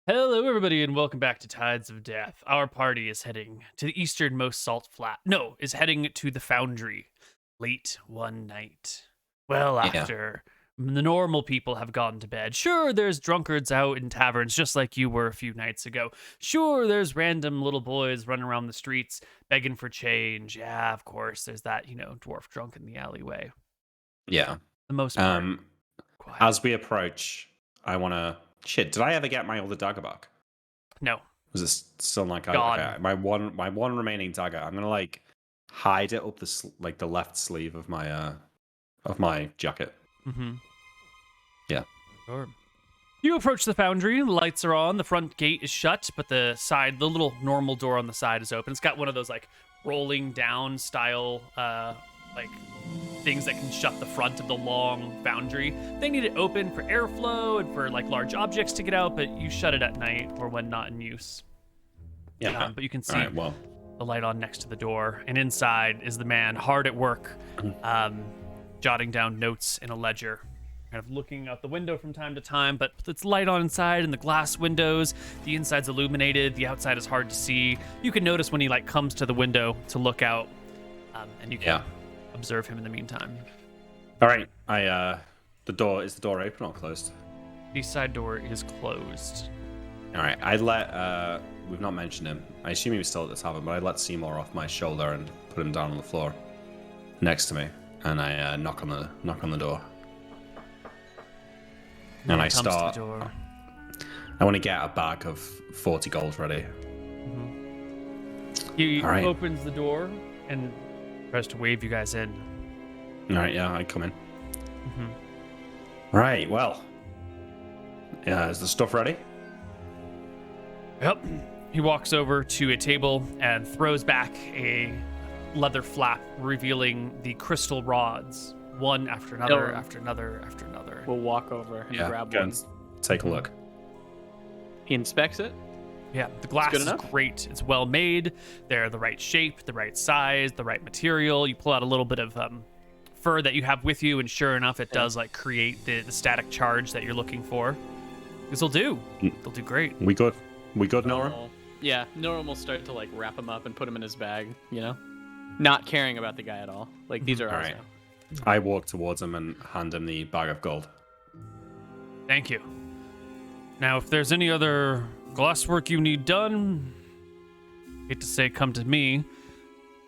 Hello, everybody, and welcome back to Tides of Death. Our party is heading to the easternmost salt flat. No, is heading to the foundry late one night. Well, Yeah. after the normal people have gone to bed. Sure, there's drunkards out in taverns just like you were a few nights ago. Sure, there's random little boys running around the streets begging for change. Yeah, of course, there's that, dwarf drunk in the alleyway. Yeah. The most part, quiet. As we approach, I want to... Shit, did I ever get my other dagger back? No. Was it still like... Gone. Okay, my one remaining dagger, I'm going to, like, hide it up the left sleeve of my jacket. Mm-hmm. Yeah. Sure. You approach the foundry, the lights are on, the front gate is shut, but the little normal door on the side is open. It's got one of those, like, rolling down style, things that can shut the front of the long foundry. They need it open for airflow and for, like, large objects to get out, but you shut it at night or when not in use. Yeah. But you can see All right, the light on next to the door, and inside is the man hard at work, jotting down notes in a ledger. Kind of looking out the window from time to time, but it's light on inside and the glass windows. The inside's illuminated. The outside is hard to see. You can notice when he comes to the window to look out, and you can observe him in the meantime. All right. Is the door open or closed? The side door is closed. All right. We've not mentioned him. I assume he was still at the tavern, but I let Seymour off my shoulder and put him down on the floor next to me, and I knock on the door. And I start. To the door. I want to get a bag of 40 gold ready. Mm-hmm. He opens the door and tries to wave you guys in. All right, yeah, I come in. Mm-hmm. All right, well, is the stuff ready? Yep. He walks over to a table and throws back a leather flap, revealing the crystal rods, one after another, after another, after another. We'll walk over and grab one. Take a look. He inspects it. Yeah, the glass is great. It's well made. They're the right shape, the right size, the right material. You pull out a little bit of fur that you have with you, and sure enough, it does create the static charge that you're looking for. This will do. They'll do great. We good, Nora? Yeah, Nora will start to wrap him up and put him in his bag. Not caring about the guy at all. These are ours now. I walk towards him and hand him the bag of gold. Thank you. Now, if there's any other glasswork you need done, hate to say come to me,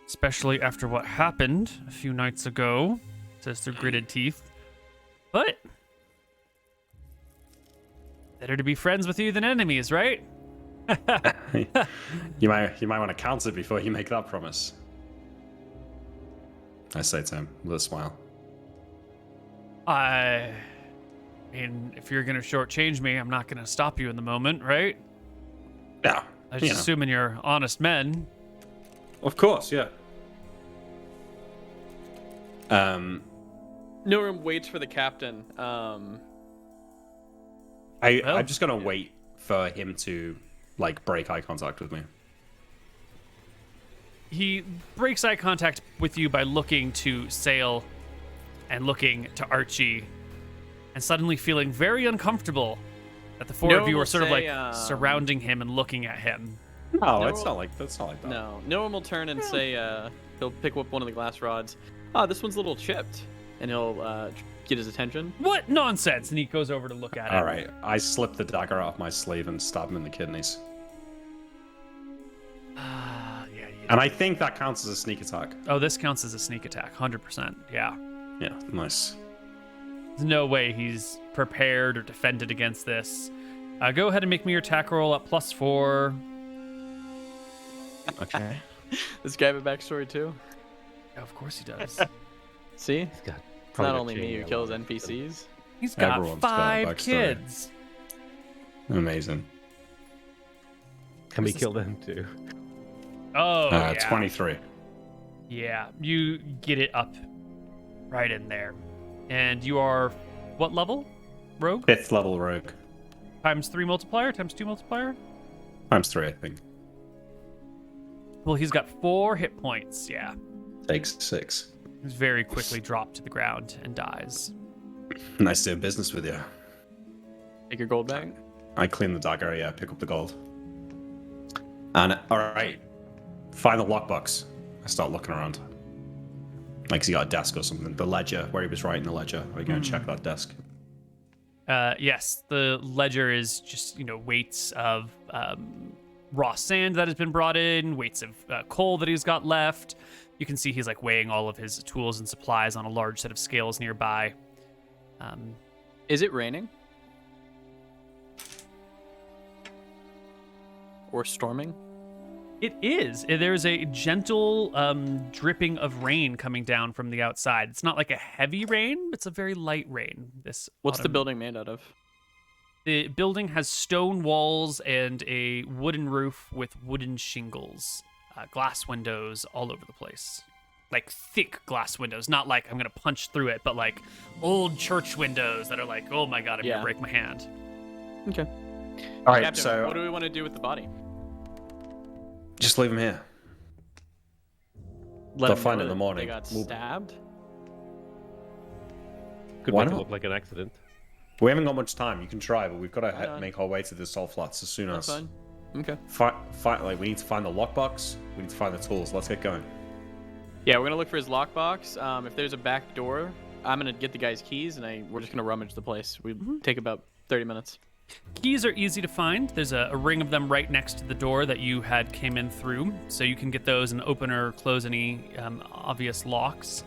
especially after what happened a few nights ago, says through gritted teeth. But better to be friends with you than enemies, right? You might want to counter before you make that promise. I say to him with a smile. I mean, if you're going to shortchange me, I'm not going to stop you in the moment, right? Yeah. I'm just assuming you're honest men. Of course, yeah. Nora waits for the captain. I'm just going to wait for him to, break eye contact with me. He breaks eye contact with you by looking to Sail and looking to Archie, and suddenly feeling very uncomfortable that the four of you are sort of surrounding him and looking at him. No, that's not like that. No, Nora will turn and say he'll pick up one of the glass rods. This one's a little chipped, and he'll get his attention. What nonsense! And he goes over to look at it. All right, I slip the dagger out of my sleeve and stab him in the kidneys. And I think that counts as a sneak attack. Oh, this counts as a sneak attack, 100%. Yeah. Yeah, nice. There's no way he's prepared or defended against this. Go ahead and make me your attack roll at +4. Okay. Does this guy have a backstory too? Yeah, of course he does. See? It's not only me who kills NPCs. He's got 5 kids. Amazing. Can we kill them too? Oh, yeah. 23. Yeah, you get it up right in there. And you are what level? Rogue? 5th level rogue. ×3 multiplier? ×2 multiplier? ×3, I think. Well, he's got 4 hit points, yeah. Takes 6. He's very quickly dropped to the ground and dies. Nice doing business with you. Take your gold bag. I clean the dagger, yeah, pick up the gold. And, alright. Find the lockbox. I start looking around. Like, he's got a desk or something. The ledger, where he was writing the ledger. Are you going to check that desk? Yes, the ledger is just, weights of raw sand that has been brought in, weights of coal that he's got left. You can see he's like weighing all of his tools and supplies on a large set of scales nearby. Is it raining? Or storming? It is. There's a gentle dripping of rain coming down from the outside. It's not like a heavy rain, it's a very light rain. What's the autumn. building made out of? The building has stone walls and a wooden roof with wooden shingles. Glass windows all over the place. Like thick glass windows. Not like I'm going to punch through it, but like old church windows that are like, oh my god, I'm going to break my hand. Okay. All right, Captain, so what do we want to do with the body? just leave him here. They'll find it in the morning. They got stabbed? Could Why make it not? look like an accident. We haven't got much time. You can try, but we've got to on. make our way to the salt flats as soon That's as. fine. Okay. Like, we need to find the lockbox. We need to find the tools. Let's get going. Yeah, we're gonna look for his lockbox. If there's a back door, I'm gonna get the guy's keys, and we're just gonna rummage the place. We take about 30 minutes. Keys are easy to find. There's a ring of them right next to the door that you had came in through, so you can get those and open or close any obvious locks.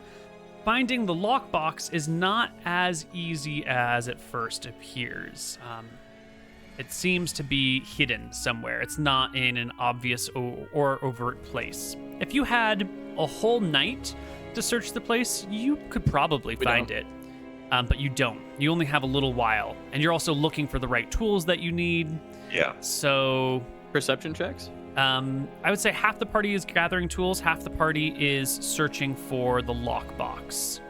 Finding the lockbox is not as easy as it first appears. It seems to be hidden somewhere. It's not in an obvious or overt place. If you had a whole night to search the place, you could probably find it. But you don't. You only have a little while. And you're also looking for the right tools that you need. Yeah. So, perception checks? I would say half the party is gathering tools, half the party is searching for the lockbox.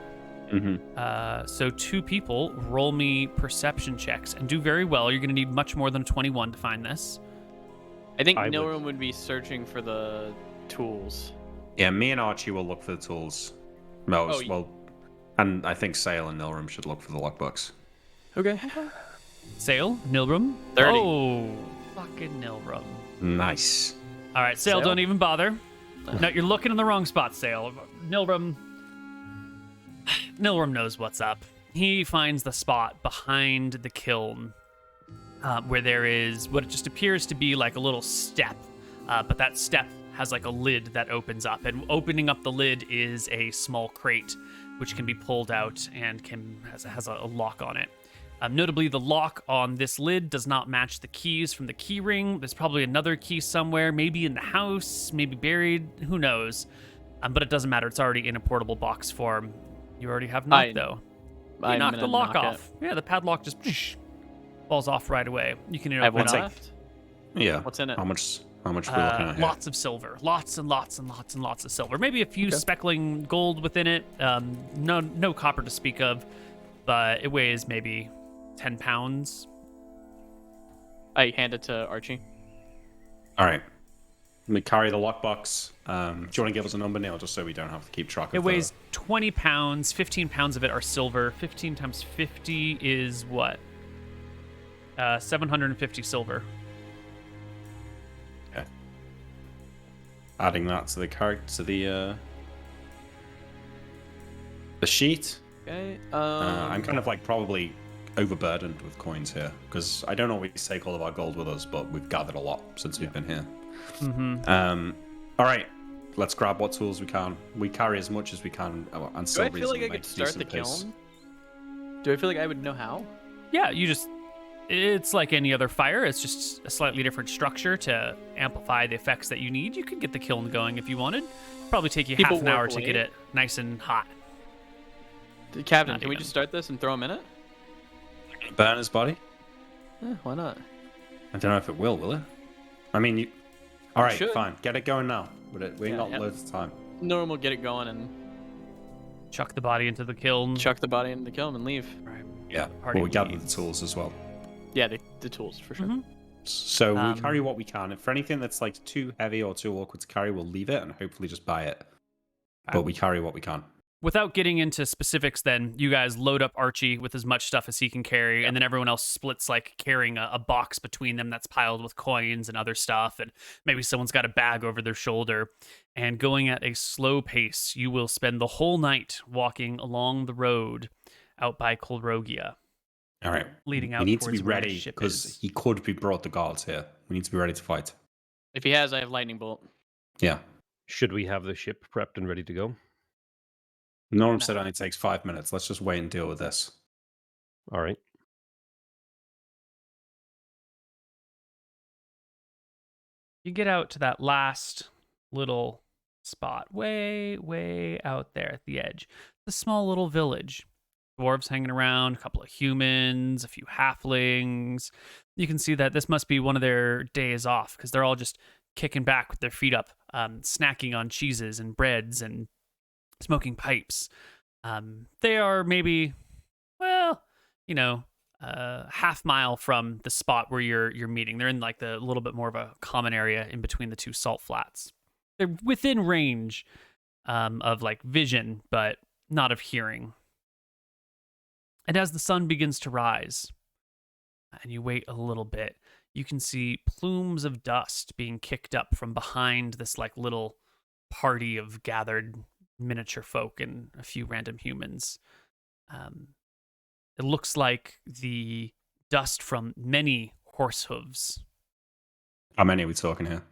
So 2 people, roll me perception checks and do very well. You're going to need much more than 21 to find this. I think Nilram would be searching for the tools. Yeah, me and Archie will look for the tools. Well, and I think Sale and Nilram should look for the lockbox. Okay. Sale, Nilram. 30. Oh, fucking Nilram. Nice. All right, Sale, Sale? don't even bother. No, you're looking in the wrong spot, Sale. Nilram knows what's up. He finds the spot behind the kiln where there is what just appears to be like a little step, but that step has like a lid that opens up, and opening up the lid is a small crate which can be pulled out and has a lock on it. Notably, the lock on this lid does not match the keys from the key ring. There's probably another key somewhere, maybe in the house, maybe buried, who knows. But it doesn't matter. It's already in a portable box form. You already have knocked, though. You knocked the lock off. Yeah, the padlock just falls off right away. You can I have open one it up. left. Yeah. What's in it? How much are we looking at here? Lots of silver. Lots and lots and lots and lots of silver. Maybe a few speckling gold within it. No copper to speak of, but it weighs maybe 10 pounds. I hand it to Archie. All right. Let me carry the lockbox. Do you want to give us a number, Neal, just so we don't have to keep track of It weighs 20 pounds. 15 pounds of it are silver. 15 times 50 is what? 750 silver. Okay. Adding that to the sheet. Okay. I'm kind of like probably overburdened with coins here because I don't always take all of our gold with us, but we've gathered a lot since we've been here. All right, let's grab what tools we can. We carry as much as we can, and Do still I feel like I reasonably could make start the decent pace. kiln? Do I feel like I would know how? Yeah, it's like any other fire. It's just a slightly different structure to amplify the effects that you need. You could get the kiln going if you wanted. Probably take you People half an hour work to late. get it nice and hot. Captain, Not can we even. just start this and throw him in it? Burn his body? Why not? I don't know if it will it? I mean, you. All right, should. fine. Get it going now. We ain't Yeah, got yeah. loads of time. Norm will get it going and Chuck the body into the kiln. chuck the body into the kiln and leave. Right. Yeah. Party Well, we gather the leads. tools as well. Yeah, the tools for sure. Mhm. So we Um, carry what we can. If for anything that's like too heavy or too awkward to carry, we'll leave it and hopefully just buy it. But we carry what we can. without getting into specifics, then you guys load up Archie with as much stuff as he can carry, and then everyone else splits like carrying a box between them that's piled with coins and other stuff, and maybe someone's got a bag over their shoulder. And going at a slow pace, you will spend the whole night walking along the road out by Kolrogia. All right. Leading out we need to towards be where the ready ship because is. he could be brought the guards here. We need to be ready to fight. If he has, I have lightning bolt. Yeah. Should we have the ship prepped and ready to go? Norm said it only takes 5 minutes. Let's just wait and deal with this. All right. You get out to that last little spot, way out there at the edge. The small little village. Dwarves hanging around, a couple of humans, a few halflings. You can see that this must be one of their days off because they're all just kicking back with their feet up, snacking on cheeses and breads and smoking pipes. They are maybe, half mile from the spot where you're meeting. They're in like the little bit more of a common area in between the two salt flats. They're within range of like vision, but not of hearing. And as the sun begins to rise, and you wait a little bit, you can see plumes of dust being kicked up from behind this like little party of gathered miniature folk and a few random humans. It looks like the dust from many horse hooves. How many are we talking here?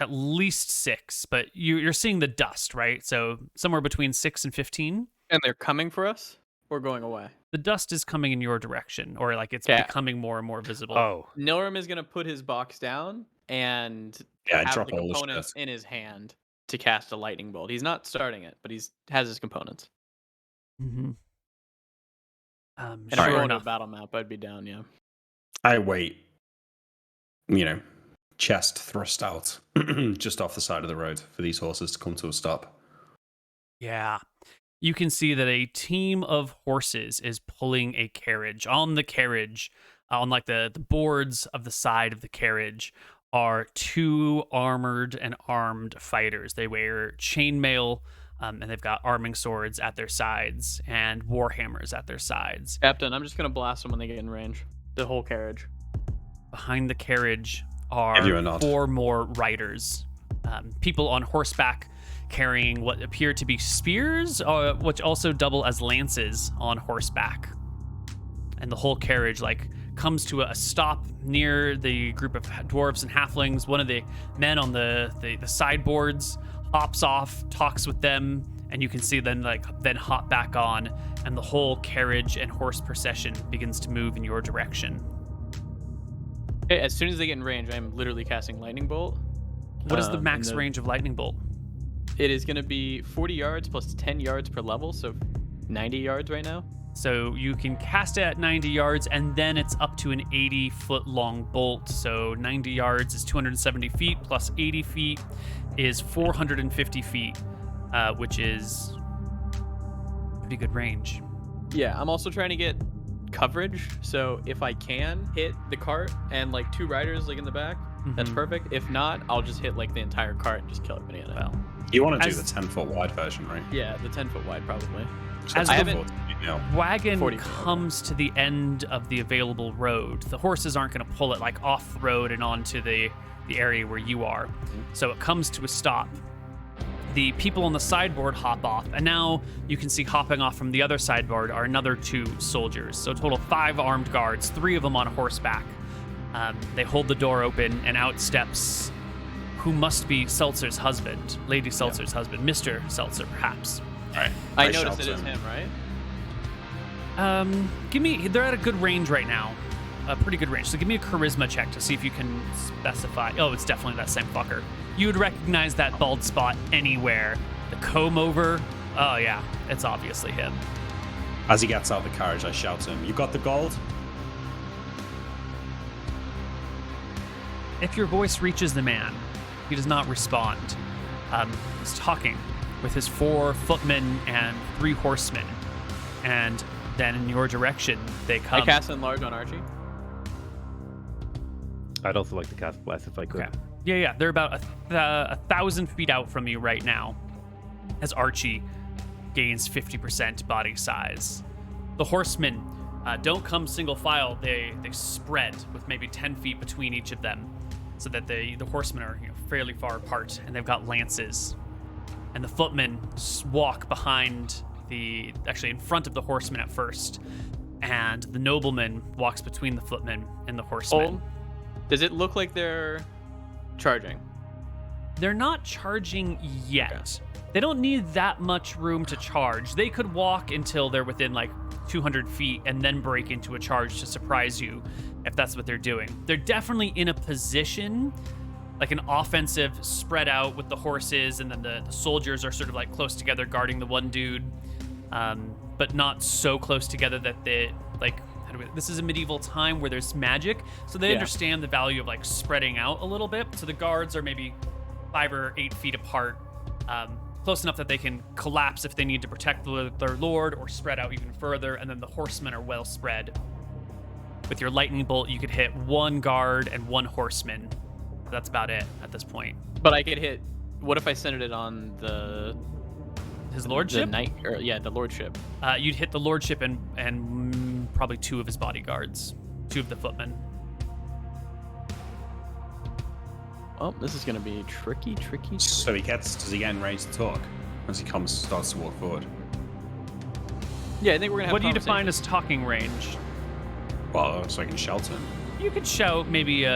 At least 6, but you're seeing the dust, right? So somewhere between 6 and 15. And they're coming for us or going away? The dust is coming in your direction, or like it's becoming more and more visible. Oh. Norm is going to put his box down and have drop the all the components shit. in his hand to cast a lightning bolt. He's not starting it, but has his components. Mm-hmm. And Sure if we went to a enough. battle map, I'd be down, yeah. I wait, chest thrust out just off the side of the road for these horses to come to a stop. Yeah. You can see that a team of horses is pulling a carriage. On the carriage, on like the boards of the side of the carriage, are 2 armored and armed fighters. They wear chainmail, and they've got arming swords at their sides and warhammers at their sides. Captain, I'm just going to blast them when they get in range. The whole carriage. Behind the carriage Give you a are nod. 4 more riders, people on horseback carrying what appear to be spears, which also double as lances on horseback. And the whole carriage comes to a stop near the group of dwarves and halflings. One of the men on the sideboards hops off, talks with them, and you can see them then hop back on, and the whole carriage and horse procession begins to move in your direction. Okay, as soon as they get in range, I'm literally casting lightning bolt. What is the and max range of lightning bolt? It is going to be 40 yards plus 10 yards per level, so 90 yards right now. So you can cast it at 90 yards, and then it's up to an 80-foot long bolt. So 90 yards is 270 feet, plus 80 feet is 450 feet, which is pretty good range. Yeah, I'm also trying to get coverage, so if I can hit the cart and 2 riders in the back, that's perfect. If not, I'll just hit the entire cart and just kill everybody in it. Well, You want to do the 10-foot wide version, right? Yeah, the 10-foot wide probably. So As that's the- 40 feet now. wagon 40 feet. comes to the end of the available road. The horses aren't going to pull it off the road and onto the area where you are. So it comes to a stop. The people on the sideboard hop off, and now you can see hopping off from the other sideboard are another 2 soldiers. So a total of 5 armed guards, 3 of them on horseback. They hold the door open, and out steps who must be Seltzer's husband, Lady Seltzer's husband, Mr. Seltzer, perhaps. All right. I shout noticed it to is him, right? They're at a good range right now. A pretty good range. So give me a charisma check to see if you can specify. Oh, it's definitely that same fucker. You would recognize that bald spot anywhere. The comb over. Oh, yeah. It's obviously him. As he gets out of the carriage, I shout to him, "You got the gold?" If your voice reaches the man, he does not respond. He's talking with his 4 footmen and 3 horsemen. And then in your direction, they come. I cast Enlarge on Archie. I'd also like to cast Bless if I could. Okay. Yeah. They're about 1,000 feet out from you right now. As Archie gains 50% body size. The horsemen don't come single file. They spread with maybe 10 feet between each of them, so that the horsemen are fairly far apart, and they've got lances. And the footmen walk behind actually in front of the horsemen at first, and the nobleman walks between the footmen and the horsemen. Does it look like they're charging? They're not charging yet. Okay. They don't need that much room to charge. They could walk until they're within like 200 feet and then break into a charge to surprise you if that's what they're doing. They're definitely in a position, like an offensive spread out with the horses, and then the soldiers are sort of like close together guarding the one dude, but not so close together that they like, this is a medieval time where there's magic, so they understand the value of like spreading out a little bit. So the guards are maybe 5 or 8 feet apart, close enough that they can collapse if they need to protect their lord, or spread out even further. And then the horsemen are well spread. With your lightning bolt, you could hit 1 guard and 1 horseman. That's about it at this point. But I could hit. What if I centered it on His lordship? The lordship. You'd hit the lordship and probably 2 of his bodyguards, 2 of the footmen. Oh, this is gonna be tricky. So does he get enraged to talk as he starts to walk forward? Yeah, I think we're gonna have. What do you define as talking range? Well, so I can shout him. You could shout maybe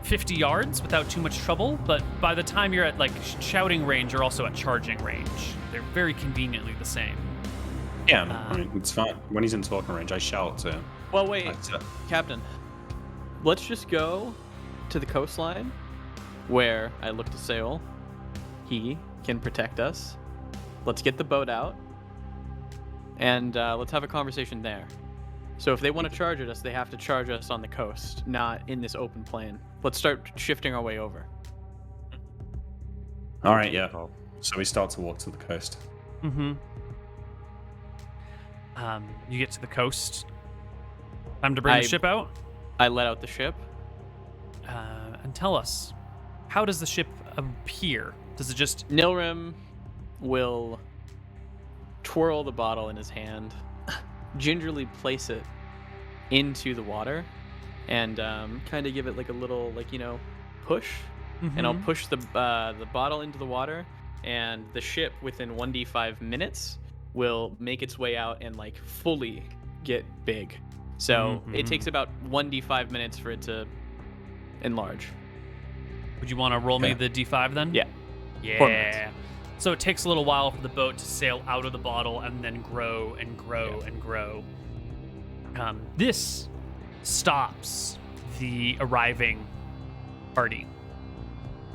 50 yards without too much trouble, but by the time you're at like shouting range, you're also at charging range. They're very conveniently the same. Yeah, I mean, it's fine. When he's in talking range, I shout to him. Well, wait, Captain. Let's just go to the coastline, where I look to sail. He can protect us. Let's get the boat out, and let's have a conversation there. So if they want to charge at us, they have to charge us on the coast, not in this open plain. Let's start shifting our way over. All right, yeah. So we start to walk to the coast. Mm-hmm. You get to the coast. Time to bring the ship out? I let out the ship. And tell us, how does the ship appear? Does it just... Nilrim will twirl the bottle in his hand, gingerly place it into the water, and kind of give it like a little, push. Mm-hmm. And I'll push the bottle into the water, and the ship within 1d5 minutes will make its way out and like fully get big. So it takes about 1d5 minutes for it to enlarge. Would you want to roll me the d5 then? Yeah. 4 Yeah. minutes. So it takes a little while for the boat to sail out of the bottle and then grow and grow and grow. This stops the arriving party.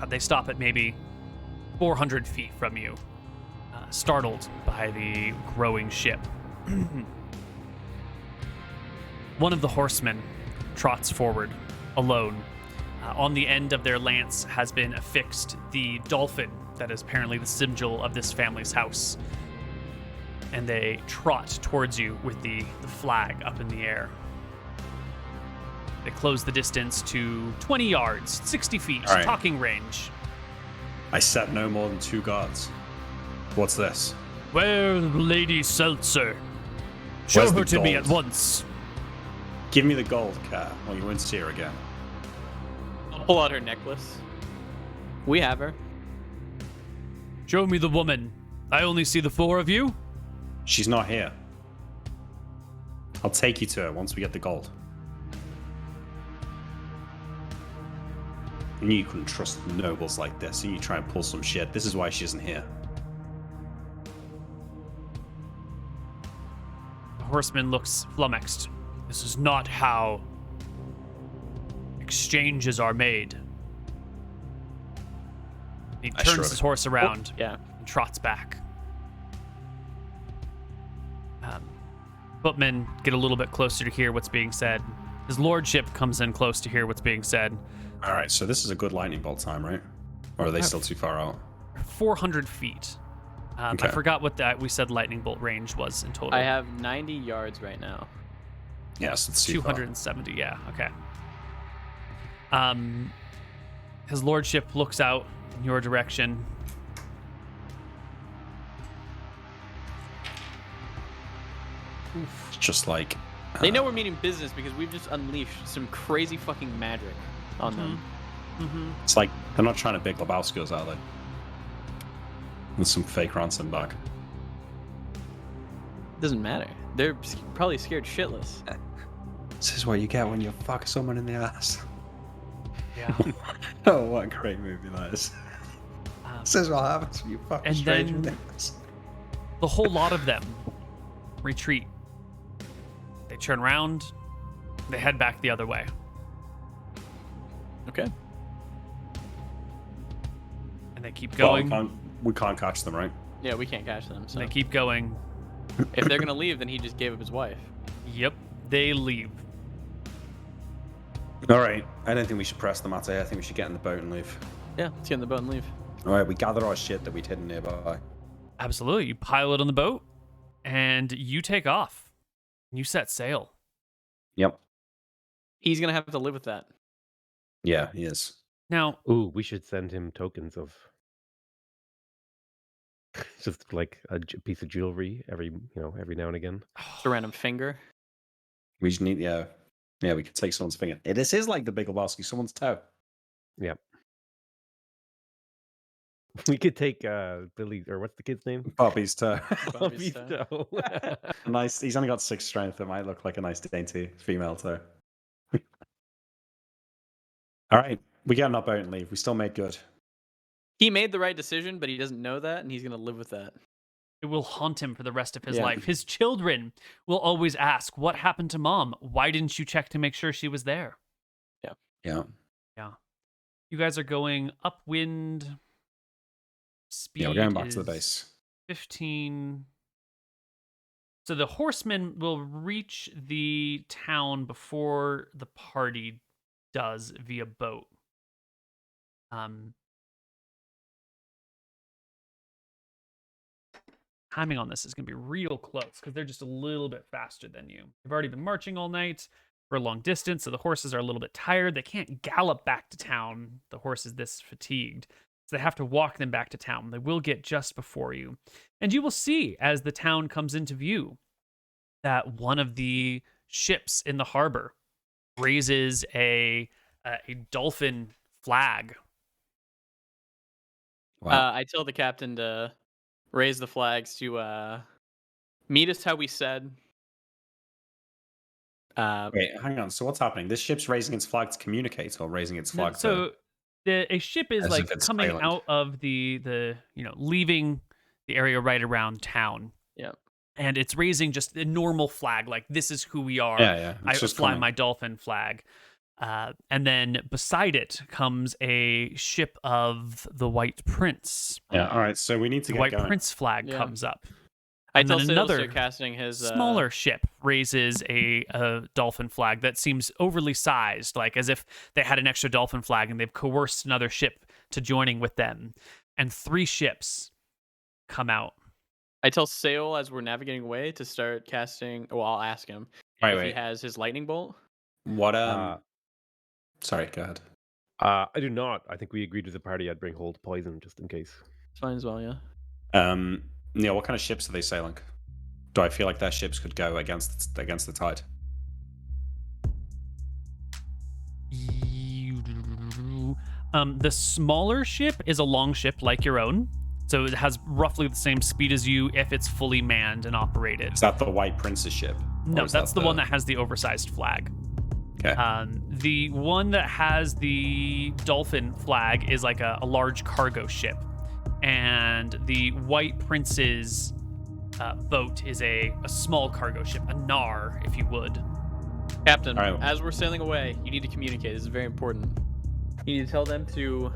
They stop at maybe 400 feet from you, startled by the growing ship. One of the horsemen trots forward, alone. On the end of their lance has been affixed the dolphin that is apparently the sigil of this family's house. And they trot towards you with the flag up in the air. They close the distance to 20 yards, 60 feet, All right. talking range. I set no more than 2 guards. What's this? Where Lady Seltzer? Show Where's her the to me at gold? once. Give me the gold, Cat, or you won't see her again. I'll pull out her necklace. We have her. Show me the woman. I only see the 4 of you. She's not here. I'll take you to her once we get the gold. I knew you couldn't trust nobles like this, and you try and pull some shit. This is why she isn't here. The horseman looks flummoxed. This is not how exchanges are made. He turns his horse around and trots back. Footmen get a little bit closer to hear what's being said. His lordship comes in close to hear what's being said. All right, so this is a good lightning bolt time, right? Or are they still too far out? 400 feet. Okay. I forgot what we said lightning bolt range was in total. I have 90 yards right now. Yes, it's too far. 270, yeah, okay. His lordship looks out in your direction. It's just like They know we're meaning business because we've just unleashed some crazy fucking magic on them. it's like they're not trying to Big Lebowski us, are they? With some fake ransom back. Doesn't matter. They're probably scared shitless. This is what you get when you fuck someone in the ass. Yeah. Oh, what a great movie that is. This is what happens when you fuck a And stranger in the then- ass. The whole lot of them retreat. They turn around. They head back the other way. Okay. And they keep Well, going. we can't catch them, right? Yeah, we can't catch them. And So they keep going. if they're gonna leave, then he just gave up his wife. Yep. They leave. All right. I don't think we should press the matter. I think we should get in the boat and leave. Yeah, let's get in the boat and leave. All right. We gather our shit that we'd hidden nearby. Absolutely. You pile it on the boat and you take off. You set sail. Yep. He's gonna have to live with that. Yeah, he is. Now, Ooh, we should send him tokens of just like a piece of jewelry every now and again. Just a random finger. We just need, yeah, we could take someone's finger. This is like the Big Lebowski, someone's toe. Yep. We could take Billy, or what's the kid's name? Bobby's toe. Bobby's Bobby's toe. toe. Nice. He's only got 6 strength. It might look like a nice dainty female toe. All right, we get on our boat and leave. We still made good. He made the right decision, but he doesn't know that, and he's gonna live with that. it will haunt him for the rest of his Yeah. life. His children will always ask, "What happened to Mom? Why didn't you check to make sure she was there?" Yeah. You guys are going upwind. Speed Yeah, we're going back to the is base. 15. So the horsemen will reach the town before the party does via boat. Timing on this is going to be real close because they're just a little bit faster than you. They've already been marching all night for a long distance, so the horses are a little bit tired. They can't gallop back to town. The horse is this fatigued. So they have to walk them back to town. They will get just before you. And you will see as the town comes into view that one of the ships in the harbor raises a dolphin flag. Wow. I tell the captain to raise the flags to meet us how we said. Wait, hang on. So what's happening? This ship's raising its flag to communicate, or raising its flag So a ship is As like if it's coming sailing. out of the leaving the area right around town. Yeah. And it's raising just a normal flag, like this is who we are. Yeah. I It's just fly coming. my dolphin flag. And then beside it comes a ship of the White Prince. Yeah. All right. So we need to The get White going. Prince flag Yeah. comes up. I And tell then Sales another to casting his Smaller ship raises a dolphin flag that seems overly sized, like as if they had an extra dolphin flag and they've coerced another ship to joining with them. And 3 ships come out. I tell Sale as we're navigating away to start casting. Well, I'll ask him if he Wait. has his lightning bolt. What? Sorry. Go ahead. I do not. I think we agreed with the party I'd bring hold poison just in case. It's fine as well, yeah. Neal, what kind of ships are they sailing? Do I feel like their ships could go against the tide? The smaller ship is a long ship like your own, so it has roughly the same speed as you if it's fully manned and operated. Is that the White Prince's ship? No, Or is that's that the one that has the oversized flag. Okay. The one that has the dolphin flag is like a large cargo ship, and the White Prince's boat is a small cargo ship, a Nar, if you would. Captain, All right. as we're sailing away, you need to communicate. This is very important. You need to tell them to.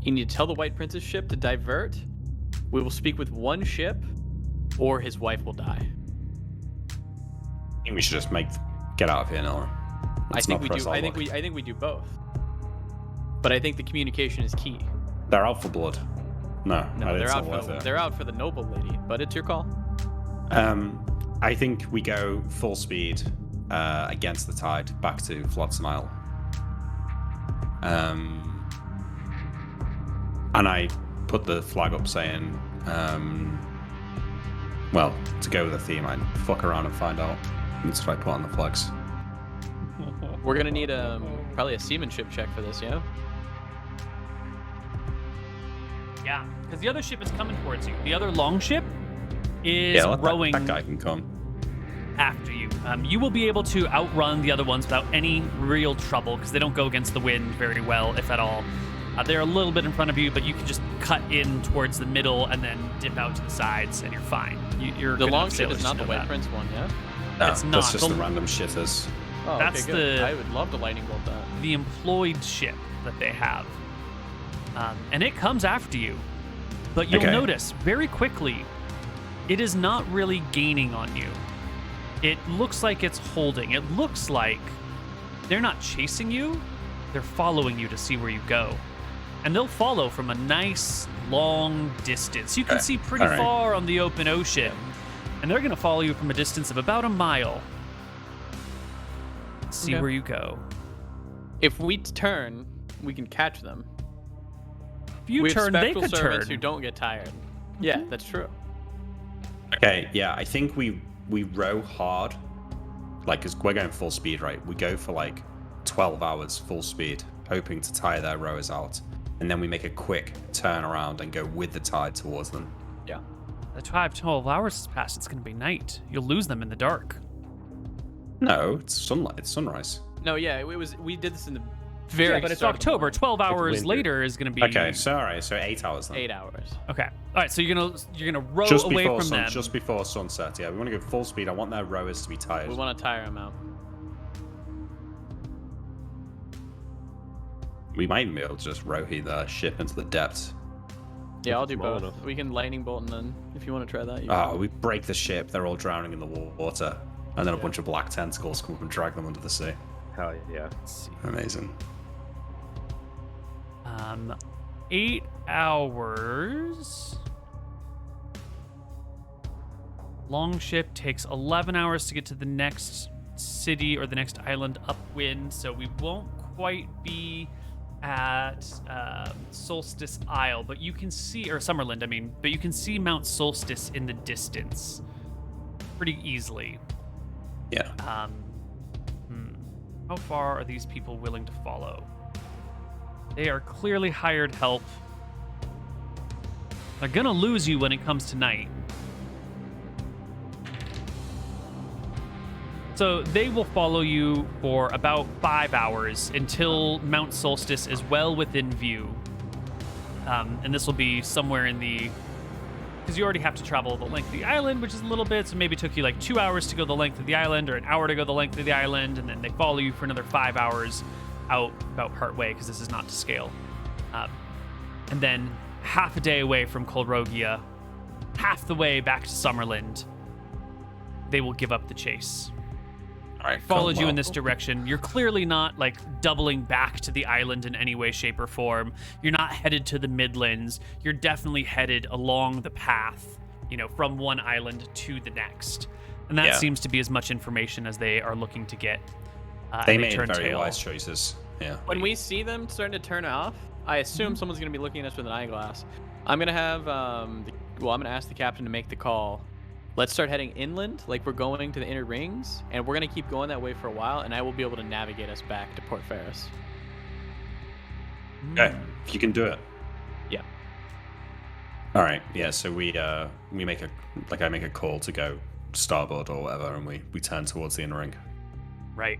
You need to tell the White Prince's ship to divert. We will speak with one ship, or his wife will die. I think we should just get out of here now. I think we do. I think we do both. But I think the communication is key. They're out for blood. No, No, it's they're not worth it. they're out for the noble lady. But it's your call. I think we go full speed against the tide back to Flotsam Isle. And I put the flag up saying, well, to go with the theme, I'd fuck around and find out. That's what I put on the flags. We're gonna need probably a seamanship check for this, yeah? Yeah, because the other ship is coming towards you. The other long ship is Yeah, rowing that guy can come. after you. You will be able to outrun the other ones without any real trouble because they don't go against the wind very well, if at all. They're a little bit in front of you, but you can just cut in towards the middle and then dip out to the sides, and you're fine. You're The good long enough ship sailors is to not the know White that. Prince one, yeah? No, It's not. That's just The- the random shitters. Oh, That's okay, good. the- I would love to lightning bolt that. The employed ship that they have. And it comes after you. But you'll Okay. notice very quickly, it is not really gaining on you. It looks like it's holding. It looks like they're not chasing you, they're following you to see where you go. And they'll follow from a nice long distance. You can Okay. see pretty All right. far on the open ocean. And they're going to follow you from a distance of about a mile. See Okay. where you go. If we turn, we can catch them. If you we turn, have they spectral could servants turn. who don't get tired. Yeah, that's true. Okay, yeah, I think we row hard. Like, 'cause we're going full speed, right? We go for like 12 hours full speed, hoping to tire their rowers out. And then we make a quick turn around and go with the tide towards them. Yeah. The 12 hours has passed. It's going to be night. You'll lose them in the dark. No, it's sunlight. It's sunrise. No, yeah, we did this in the very Yeah, but it's start of the October. morning. 12 hours winter. later is going to be Okay, so all right, so 8 hours then. 8 hours. Okay. All right. So you're gonna row Just away before from them. just before sunset. Yeah, we want to go full speed. I want their rowers to be tired. We want to tire them out. We might be able to just row the ship into the depths. Yeah, I'll do Small both. enough. We can lightning bolt and then, if you want to try that, you Oh, we break the ship. They're all drowning in the water, and then a bunch of black tentacles come up and drag them under the sea. Hell yeah. Let's see. Amazing. 8 hours. Long ship takes 11 hours to get to the next city or the next island upwind, so we won't quite be at Solstice Isle, but you can see, or Summerland, I mean, but you can see Mount Solstice in the distance pretty easily. Yeah. How far are these people willing to follow? They are clearly hired help. They're gonna lose you when it comes to night. So they will follow you for about 5 hours until Mount Solstice is well within view. And this will be somewhere in the... Because you already have to travel the length of the island, which is a little bit, so maybe it took you like 2 hours to go the length of the island or an hour to go the length of the island, and then they follow you for another 5 hours out about partway, because this is not to scale. And then half a day away from Kolrogia, half the way back to Summerland, they will give up the chase. All right. Followed cool. you in Well, this direction. You're clearly not like doubling back to the island in any way, shape, or form. You're not headed to the Midlands. You're definitely headed along the path, you know, from one island to the next. And that Yeah. seems to be as much information as they are looking to get. They and made turn very tail. wise choices. Yeah. When we see them starting to turn off, I assume someone's going to be looking at us with an eyeglass. I'm going to have, I'm going to ask the captain to make the call. Let's start heading inland, like we're going to the inner rings, and we're going to keep going that way for a while, and I will be able to navigate us back to Port Ferris. Okay, if you can do it. Yeah. All right. Yeah. So we make I make a call to go starboard or whatever, and we turn towards the inner ring. Right.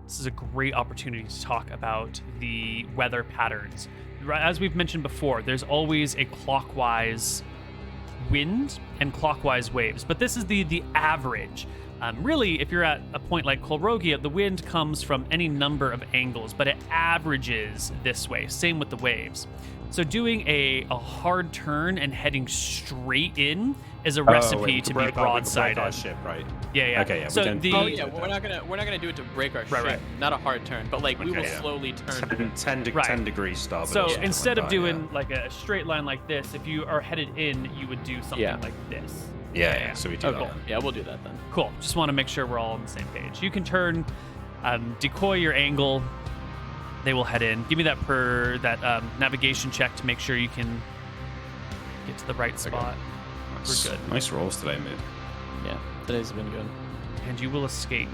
This is a great opportunity to talk about the weather patterns. As we've mentioned before, there's always a clockwise wind and clockwise waves, but this is the average. Really, if you're at a point like Kolrogia, the wind comes from any number of angles, but it averages this way. Same with the waves. So doing a hard turn and heading straight in is a recipe to be broadsided. Ship, right? Yeah. Okay, yeah, we So don't- the Oh yeah, we're not gonna do it to break our ship. right. Not a hard turn, but like we will Okay, yeah. slowly turn. 10 degrees starboard. So or something instead like of that, doing like a straight line like this, if you are headed in, you would do something Yeah. like this. Yeah. So we do Oh, that. cool. Yeah, we'll do that then. Cool. Just want to make sure we're all on the same page. You can turn, decoy your angle. They will head in. Give me that navigation check to make sure you can get to the right spot. We're good. Nice rolls today, mate. Yeah, today's been good. And you will escape.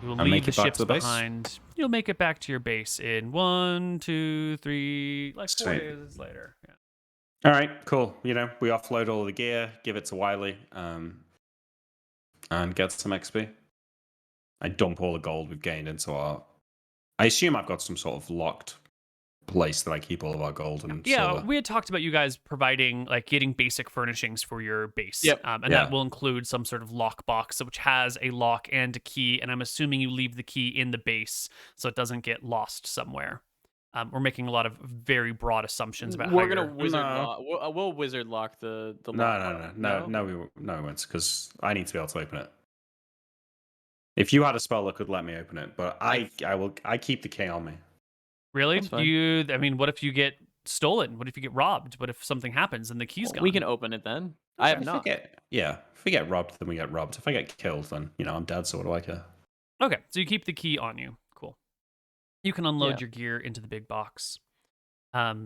You will And leave make the it back ships to the base? behind. You'll make it back to your base in 1, 2, 3, like 4 Sweet. days later. Yeah. All right, cool. We offload all the gear, give it to Wiley, and get some XP. I dump all the gold we've gained into our. I assume I've got some sort of locked place that I keep all of our gold and Yeah, silver. we had talked about you guys providing, like, getting basic furnishings for your base. Yep. And Yeah. that will include some sort of lockbox, which has a lock and a key. And I'm assuming you leave the key in the base so it doesn't get lost somewhere. We're making a lot of very broad assumptions about We're how gonna you're... wizard No. lock. We'll wizard lock the lock. No, we won't, because I need to be able to open it. If you had a spell that could let me open it, but I keep the key on me. Really? That's fine. I mean, what if you get stolen? What if you get robbed? What if something happens and the key's gone? We can open it then. I have If not. if we get robbed, then we get robbed. If I get killed, then I'm dead. So what do I care? Okay, so you keep the key on you. Cool. You can unload Yeah. your gear into the big box.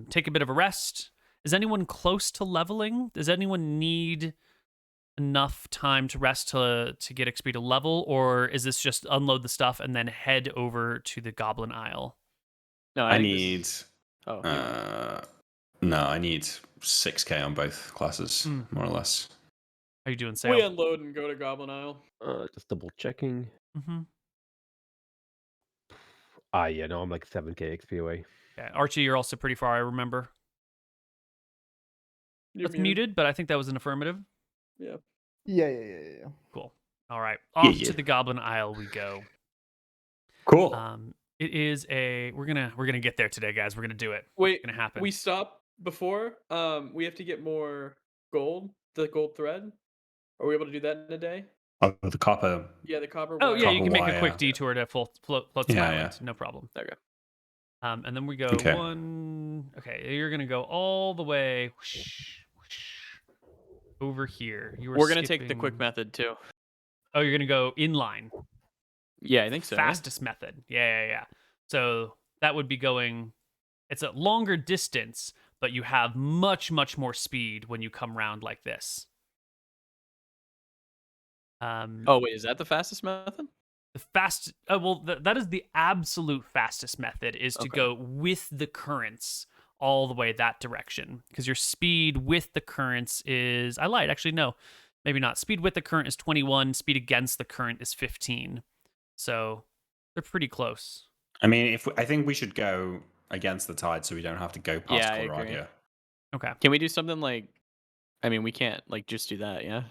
Take a bit of a rest. Is anyone close to leveling? Does anyone need enough time to rest to get XP to level, or is this just unload the stuff and then head over to the Goblin Isle? No, I think need. this is- No, I need 6K on both classes, more or less. How you doing, we Sale? unload and go to Goblin Isle. Just double checking. Mm-hmm. Yeah, no, I'm like 7K XP away. Yeah, Archie, you're also pretty far, I remember. That's muted, but I think that was an affirmative. Yeah. Yeah. Cool. All right, off Yeah. to the Goblin Isle we go. Cool. It is we're gonna get there today, guys. We're gonna do it. Wait, It's gonna happen. we stopped before. We have to get more gold. The gold thread. Are we able to do that in a day? Oh, the copper. Yeah, the copper. Oh wire. yeah, you Copper can make a wire. quick detour to float some Yeah, island. No problem. Okay. And then we go Okay. Okay, you're gonna go all the way over here. We're gonna take the quick method too. Oh, you're gonna go inline. Yeah, I think so. Fastest method. Yeah. So that would be going. It's a longer distance, but you have much more speed when you come round like this. Oh wait, is that the fastest method? That is the absolute fastest method, is to Okay. go with the currents all the way that direction, because your speed with the currents is, I lied, actually no, maybe not. Speed with the current is 21, speed against the current is 15. So they're pretty close. I mean, I think we should go against the tide so we don't have to go past Yeah, I agree. Colorado. Okay. Can we do something like? I mean, we can't like just do that, yeah.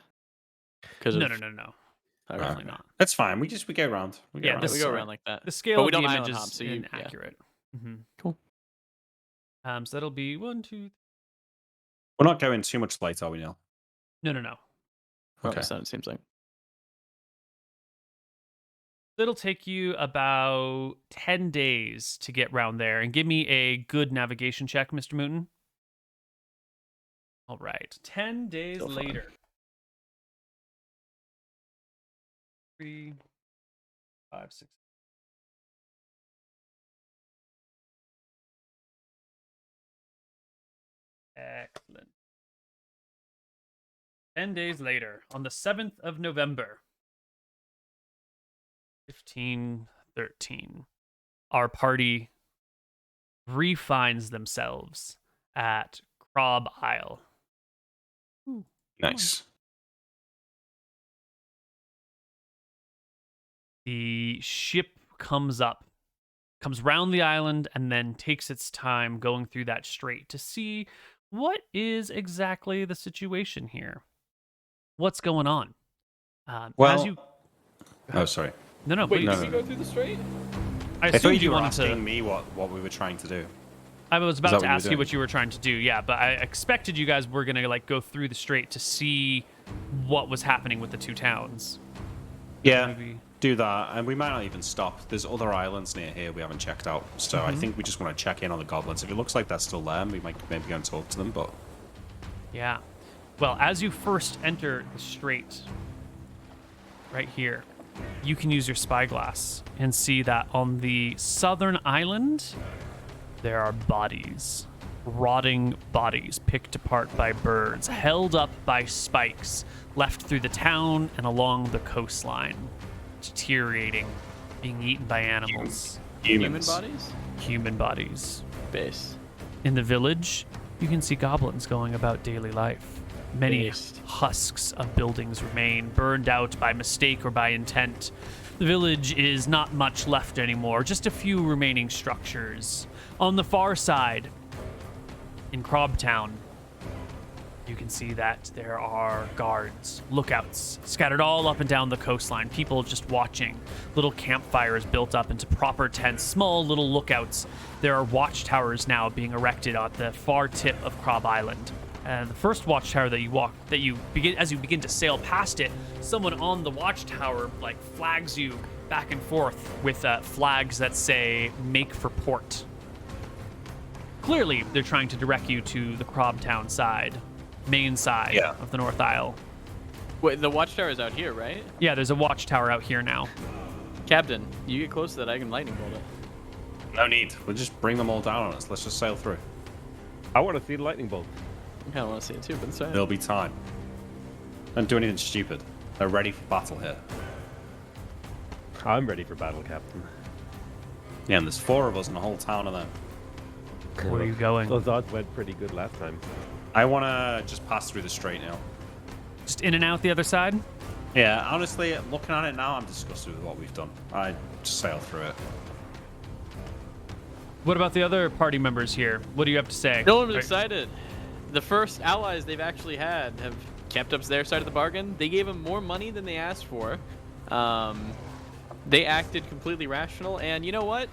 Because No. Okay. Definitely not. That's fine. We go around. Yeah, we this- go around like that. The scale But we of the don't image island is hop, so you- yeah. inaccurate. Mm-hmm. Cool. So that'll be 1, 2. We're not going too much late, are we, Neal? No. Okay. So it seems like. It'll take you about 10 days to get round there. And give me a good navigation check, Mr. Mouton. All right. 10 days Still fine. later. 3, 5, 6. Excellent. 10 days later, on the 7th of November, 1513, our party refines themselves at Krob Isle. Nice. The ship comes round the island, and then takes its time going through that strait to see what is exactly the situation here. What's going on? Oh, sorry. No, Wait, please. No, did we go through the strait? I I assumed thought you you were wanted asking to. me what we were trying to do. I was Is about that to what you were ask you doing? what you were trying to do. Yeah, but I expected you guys were gonna go through the strait to see what was happening with the two towns. Yeah, Maybe. do that. And we might not even stop. There's other islands near here we haven't checked out. So Mm-hmm. I think we just want to check in on the goblins. If it looks like they're still there, we might maybe go and talk to them. But Yeah. Well, as you first enter the strait, right here, you can use your spyglass and see that on the southern island, there are bodies. rotting bodies picked apart by birds, held up by spikes, left through the town and along the coastline, deteriorating, being eaten by animals. Human Humans. bodies? Human bodies. Base. In the village, you can see goblins going about daily life. Many Based. husks of buildings remain, burned out by mistake or by intent. The village is not much left anymore, just a few remaining structures. On the far side, in Krob Town, you can see that there are guards, lookouts, scattered all up and down the coastline. People just watching. Little campfires built up into proper tents, small little lookouts. There are watchtowers now being erected at the far tip of Krob Island. And the first watchtower that you begin to sail past it, someone on the watchtower like flags you back and forth with flags that say "Make for port." Clearly, they're trying to direct you to the Krob Town side, main side of the North Isle. Wait, the watchtower is out here, right? Yeah, there's a watchtower out here now. Captain, you get close to that, I can lightning bolt it. No need. We'll just bring them all down on us. Let's just sail through. I want to see the lightning bolt. I kind of want to see it too, but it's There'll be time. Don't do anything stupid. They're ready for battle here. I'm ready for battle, Captain. Yeah, and there's 4 of us in the whole town of them. Where are you going? Those odds went pretty good last time. I want to just pass through the strait now. Just in and out the other side? Yeah, honestly, looking at it now, I'm disgusted with what we've done. I just sail through it. What about the other party members here? What do you have to say? No one's excited. The first allies they've actually had have kept up their side of the bargain. They gave them more money than they asked for. They acted completely rational, and you know what?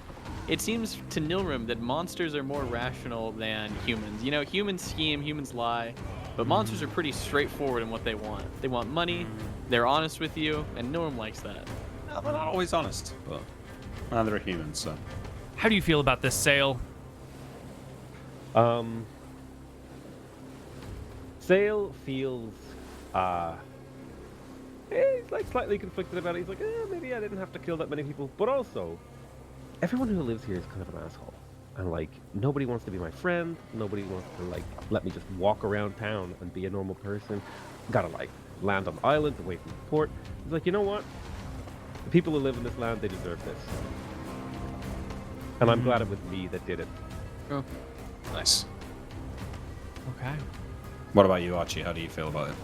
It seems to Nilrim that monsters are more rational than humans. You know, humans scheme, humans lie, but monsters are pretty straightforward in what they want. They want money, they're honest with you, and Nilrim likes that. No, they're not always honest, but neither are humans, so. How do you feel about this sail? Sale feels, he's like slightly conflicted about it. He's like, maybe I didn't have to kill that many people. But also, everyone who lives here is kind of an asshole. And like, nobody wants to be my friend. Nobody wants to like, let me just walk around town and be a normal person. Gotta like, land on islands away from the port. He's like, you know what? The people who live in this land, they deserve this. And I'm glad it was me that did it. Oh. Nice. Okay. What about you, Archie? How do you feel about it?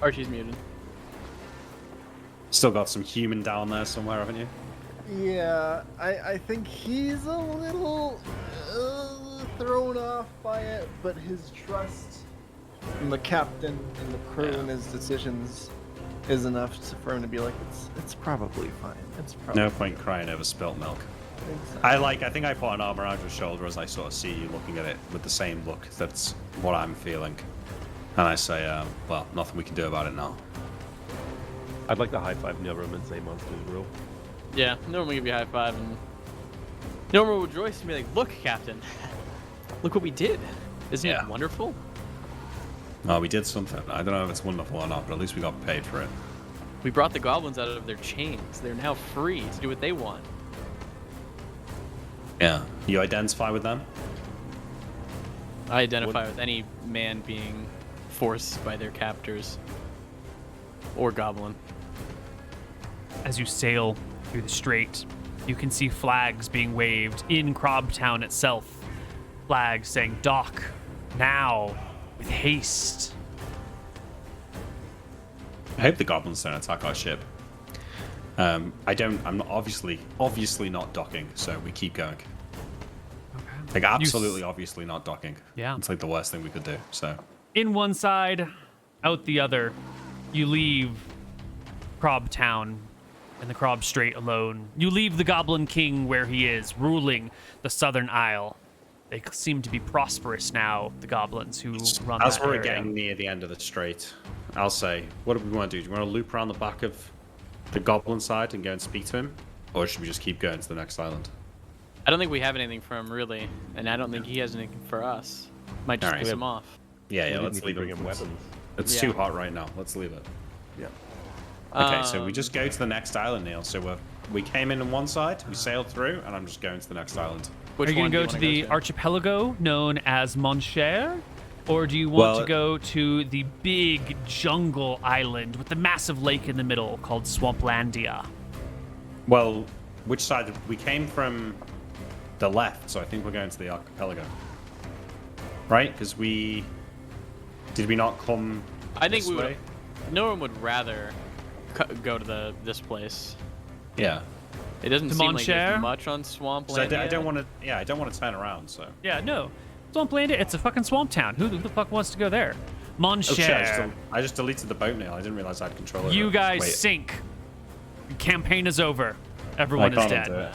Archie's muted. Still got some human down there somewhere, haven't you? Yeah, I think he's a little thrown off by it, but his trust in the captain and the crew and his decisions is enough for him to be like, it's probably fine. It's probably No point crying over spilt milk. Exactly. I think I put an arm around your shoulder as I sort of see you looking at it with the same look. That's what I'm feeling. And I say, well, nothing we can do about it now. I'd like to high five Nilrim and say monsters rule. Yeah, Nilrim will give you a high five, and Nilrim will rejoice and be like, look, Captain, look what we did. Isn't Yeah. it wonderful? Oh, we did something. I don't know if it's wonderful or not, but at least we got paid for it. We brought the goblins out of their chains. They're now free to do what they want. Yeah. You identify with them? I identify with any man being forced by their captors. Or goblin. As you sail through the strait, you can see flags being waved in Krob Town itself. Flags saying, "Dock, now, with haste." I hope the goblins don't attack our ship. I'm obviously not docking, so we keep going. Okay. Like, absolutely, obviously not docking. Yeah. It's like the worst thing we could do, so. In one side, out the other, you leave Krob Town and the Krob Strait alone. You leave the Goblin King where he is, ruling the Southern Isle. They seem to be prosperous now, the goblins who run As that we're area. getting near the end of the strait, I'll say, what do we want to do? Do you want to loop around the back of the goblin side and go and speak to him? Or should we just keep going to the next island? I don't think we have anything for him, really. And I don't think he has anything for us. Might just Alright. piss him off. Yeah, We let's need to leave bring it. him weapons. It's Yeah. too hot right now. Let's leave it. Yeah. Okay, so we just go to the next island, Neal. So we're we came in on one side, we sailed through, and I'm just going to the next island. Which Are you one going do to go you to wanna the archipelago known as Monsieur? Or do you want to go to the big jungle island with the massive lake in the middle called Swamplandia? Well, which side? We came from the left, so I think we're going to the archipelago. Right? Because did we not come I think this we would. way? No one would rather go to this place. Yeah. It doesn't To seem like Monsieur? there's much on Swampland. So I don't want to. Yeah, I don't want to turn around. So. Yeah, no. Swamplandia, it's a fucking swamp town. Who the fuck wants to go there? Oh Monsieur. shit! I just deleted the boat nail. I didn't realize I had control over it. You guys Wait, sink. The campaign is over. I Everyone is can't dead.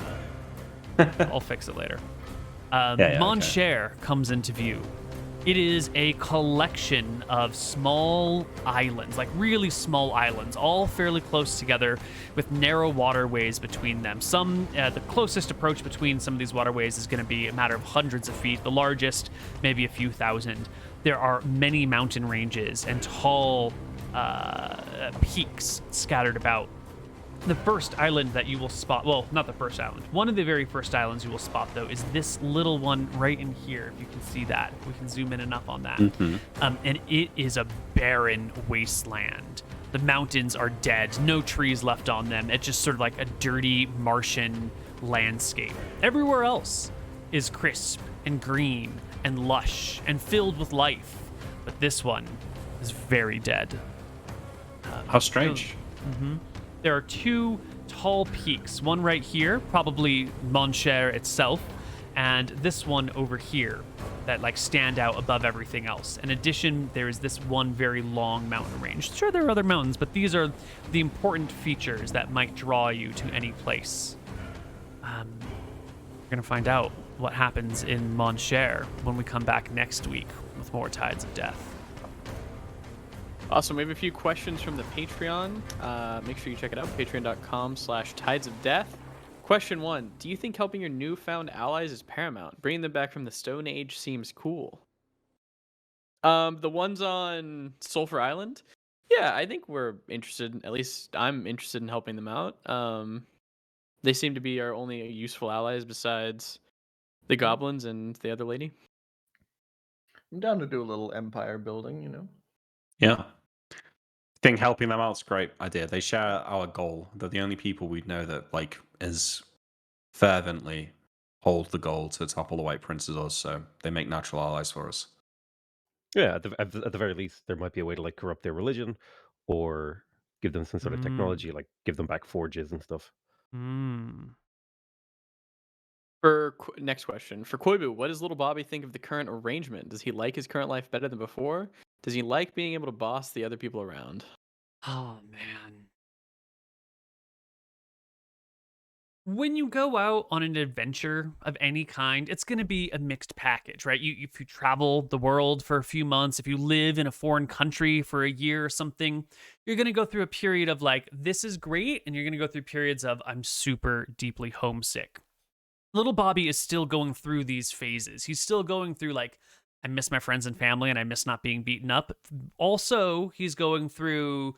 undo it. I'll fix it later. yeah, Monsieur comes into view. It is a collection of small islands, like really small islands, all fairly close together with narrow waterways between them. The closest approach between some of these waterways is going to be a matter of hundreds of feet. The largest, maybe a few thousand. There are many mountain ranges and tall peaks scattered about. The first island that you will spot, well, not the first island. One of the very first islands you will spot, though, is this little one right in here. If you can see that, we can zoom in enough on that. And it is a barren wasteland. The mountains are dead, no trees left on them. It's just sort of like a dirty Martian landscape. Everywhere else is crisp and green and lush and filled with life. But this one is very dead. How strange. There are two tall peaks, one right here, probably Monsieur itself, and this one over here that like stand out above everything else. In addition, there is this one very long mountain range. Sure, there are other mountains, but these are the important features that might draw you to any place. We're gonna find out what happens in Monsieur when we come back next week with more Tides of Death. Awesome. We have a few questions from the Patreon. Make sure you check it out, patreon.com/Tides of Death. Question 1. Do you think helping your newfound allies is paramount? Bringing them back from the Stone Age seems cool. The ones on Sulphur Island? Yeah, I think we're interested, at least I'm interested in helping them out. They seem to be our only useful allies besides the goblins and the other lady. I'm down to do a little empire building, you know. Yeah. I think helping them out's a great idea. They share our goal. They're the only people we know that like as fervently hold the goal to topple the White Prince as us, so they make natural allies for us. Yeah, at the very least, there might be a way to like corrupt their religion, or give them some sort of technology, like give them back forges and stuff. Next question. For Koibu, what does little Bobby think of the current arrangement? Does he like his current life better than before? Does he like being able to boss the other people around? Oh, man. When you go out on an adventure of any kind, it's going to be a mixed package, right? If you travel the world for a few months, if you live in a foreign country for a year or something, you're going to go through a period of like, this is great. And you're going to go through periods of, I'm super deeply homesick. Little Bobby is still going through these phases. He's still going through like, I miss my friends and family and I miss not being beaten up. Also, he's going through,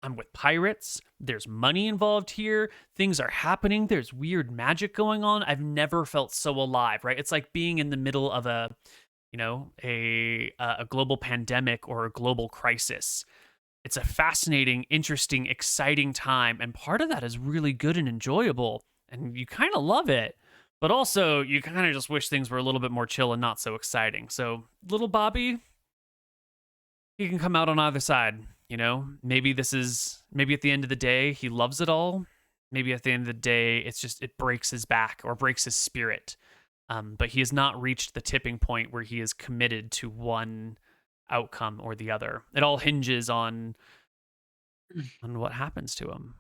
I'm with pirates. There's money involved here. Things are happening. There's weird magic going on. I've never felt so alive, right? It's like being in the middle of a global pandemic or a global crisis. It's a fascinating, interesting, exciting time. And part of that is really good and enjoyable. And you kind of love it. But also, you kind of just wish things were a little bit more chill and not so exciting. So, little Bobby, he can come out on either side, you know? Maybe at the end of the day, he loves it all. Maybe at the end of the day, it breaks his back or breaks his spirit. But he has not reached the tipping point where he is committed to one outcome or the other. It all hinges on what happens to him.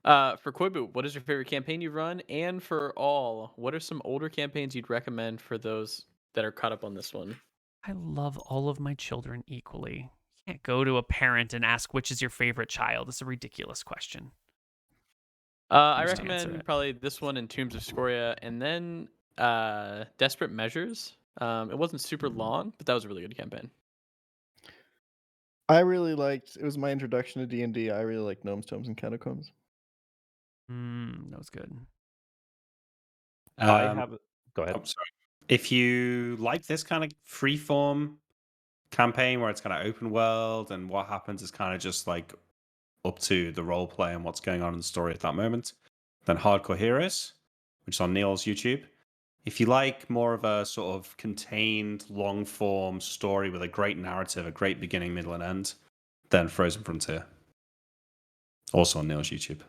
For Koibu, what is your favorite campaign you've run? And for all, what are some older campaigns you'd recommend for those that are caught up on this one? I love all of my children equally. You can't go to a parent and ask which is your favorite child. It's a ridiculous question. I Just answer recommend it. probably this one in Tombs of Scoria, and then Desperate Measures. It wasn't super long, but that was a really good campaign. I really liked. It was my introduction to D&D. I really liked Gnomes, Tomes, and Catacombs. That was good. I Um, have. Go ahead. oh, sorry. If you like this kind of freeform campaign where it's kind of open world and what happens is kind of just like up to the role play and what's going on in the story at that moment, then Hardcore Heroes, which is on Neal's YouTube. If you like more of a sort of contained, long form story with a great narrative, a great beginning, middle, and end, then Frozen Frontier. Also on Neal's YouTube.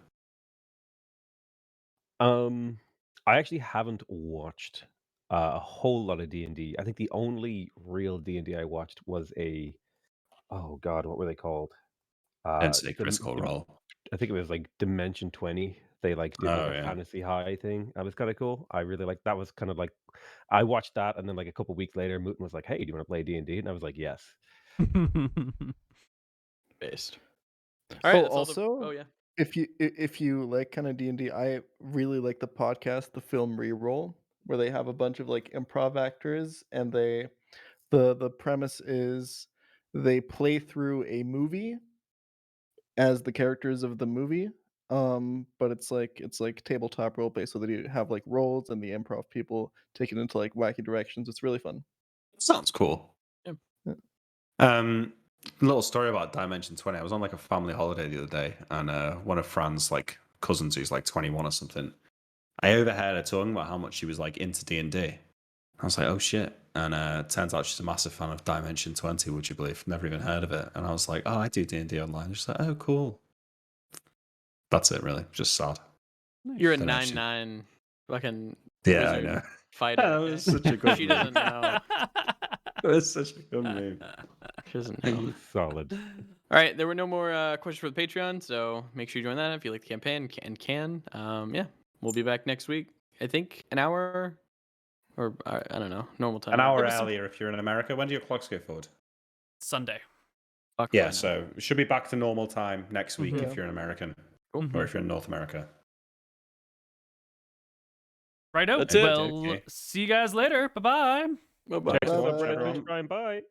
I actually haven't watched a whole lot of D&D. I think the only real D&D I watched was oh God, what were they called? Density Dim, Critical Dim, Role. I think it was like Dimension 20. They like did like Oh, a yeah. fantasy high thing. That was kind of cool. I really like that. Was kind of like I watched that, and then like a couple weeks later, Mooton was like, "Hey, do you want to play D&D?" And I was like, "Yes." Based. All right, Oh, that's all the. also, Oh yeah. if you like kind of D&D, I really like the podcast, the film Reroll, where they have a bunch of like improv actors, and the premise is they play through a movie as the characters of the movie. But it's like tabletop role play, so that you have like roles and the improv people take it into like wacky directions. It's really fun. Sounds cool. Yeah. Little story about Dimension 20. I was on like a family holiday the other day, and one of Fran's like cousins, who's like 21 or something, I overheard her talking about how much she was like into D&D. I was like, oh shit. And it turns out she's a massive fan of Dimension 20, would you believe? Never even heard of it. And I was like, oh, I do D&D online. She's like, oh, cool. That's it, really. Just sad. You're a Don't know if she- 9/9 fucking Yeah, I wizard know. fighter. That was such a good She move. doesn't know. It was such a good move. She doesn't know. Solid. All right, there were no more questions for the Patreon, so make sure you join that if you like the campaign and can. Yeah, we'll be back next week. I think an hour, or I don't know, normal time. An hour was some- earlier if you're in America. When do your clocks go forward? Sunday. Fuck Yeah, right now. so it should be back to normal time next week Mhm. if you're an American, Cool. or if you're in North America. Right out. That's it. Well, Okay. see you guys later. Bye bye. Bye-bye. Check us out, Bye-bye. Brandon. everyone. Brian. Bye.